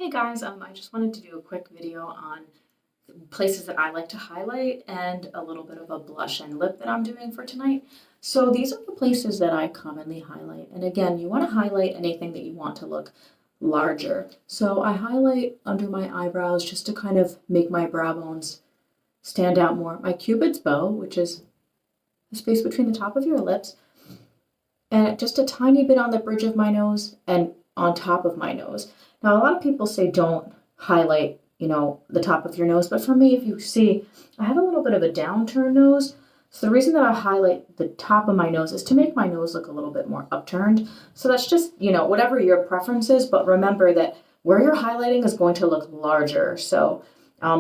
Hey guys, I just wanted to do a quick video on places that I like to highlight and a little bit of a blush and lip that I'm doing for tonight. So these are the places that I commonly highlight. And again, you want to highlight anything that you want to look larger. So I highlight under my eyebrows just to kind of make my brow bones stand out more. My Cupid's bow, which is the space between the top of your lips, and just a tiny bit on the bridge of my nose and on top of my nose. Now, a lot of people say don't highlight, the top of your nose, but for me, if you see, I have a little bit of a downturned nose. So the reason that I highlight the top of my nose is to make my nose look a little bit more upturned. So that's just, whatever your preference is, but remember that where you're highlighting is going to look larger. So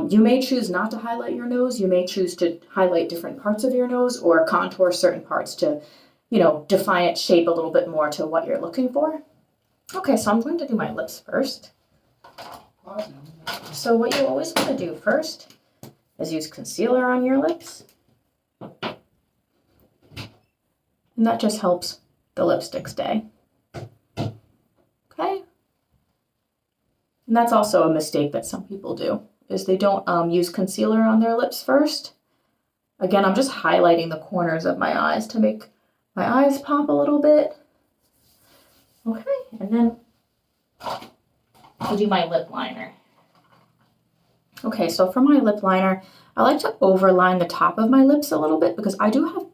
you may choose not to highlight your nose. You may choose to highlight different parts of your nose or contour certain parts to, define its shape a little bit more to what you're looking for. Okay, so I'm going to do my lips first. So what you always want to do first is use concealer on your lips. And that just helps the lipstick stay. Okay? And that's also a mistake that some people do, is they don't use concealer on their lips first. Again, I'm just highlighting the corners of my eyes to make my eyes pop a little bit. Okay, and then I'll do my lip liner. Okay, so for my lip liner, I like to overline the top of my lips a little bit because I do have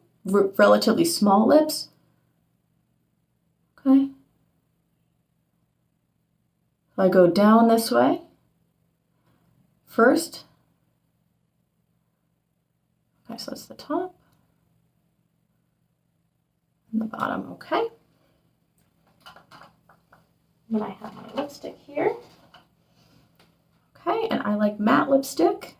relatively small lips. Okay. So I go down this way first. Okay, so that's the top and the bottom, okay. Then I have my lipstick here. Okay, and I like matte lipstick.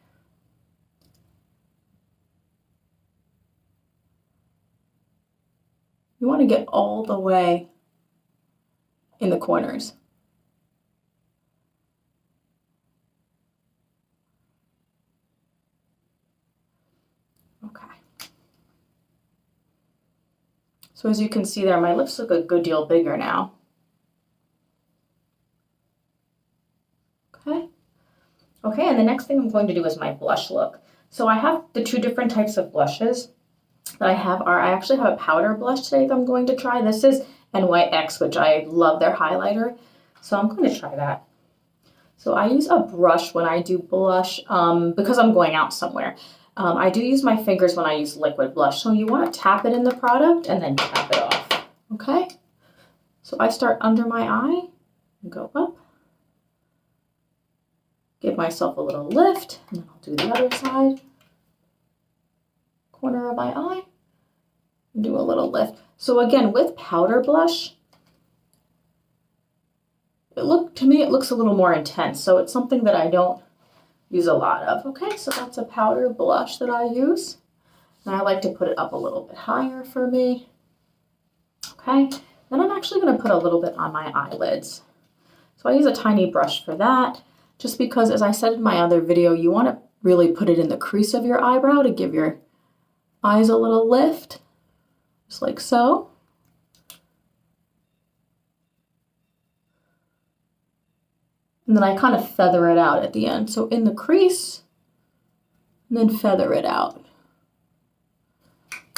You want to get all the way in the corners. Okay. So as you can see there, my lips look a good deal bigger now. Okay, and the next thing I'm going to do is my blush look. So I have the two different types of blushes that I have I actually have a powder blush today that I'm going to try. This is NYX, which I love their highlighter. So I'm going to try that. So I use a brush when I do blush because I'm going out somewhere. I do use my fingers when I use liquid blush. So you want to tap it in the product and then tap it off. Okay? So I start under my eye and go up. Give myself a little lift, and then I'll do the other side. Corner of my eye, and do a little lift. So again, with powder blush, to me it looks a little more intense, so it's something that I don't use a lot of. Okay, so that's a powder blush that I use. And I like to put it up a little bit higher for me. Okay, then I'm actually going to put a little bit on my eyelids. So I use a tiny brush for that. Just because, as I said in my other video, you want to really put it in the crease of your eyebrow to give your eyes a little lift, just like so. And then I kind of feather it out at the end. So in the crease, and then feather it out.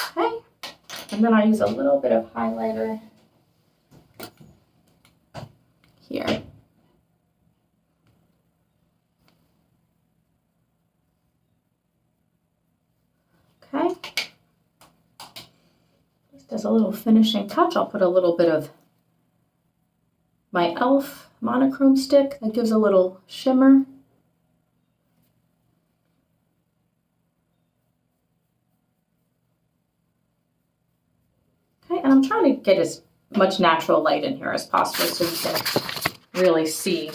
Okay, and then I use a little bit of highlighter here. Okay, just as a little finishing touch, I'll put a little bit of my e.l.f. monochrome stick that gives a little shimmer. Okay, and I'm trying to get as much natural light in here as possible so you can really see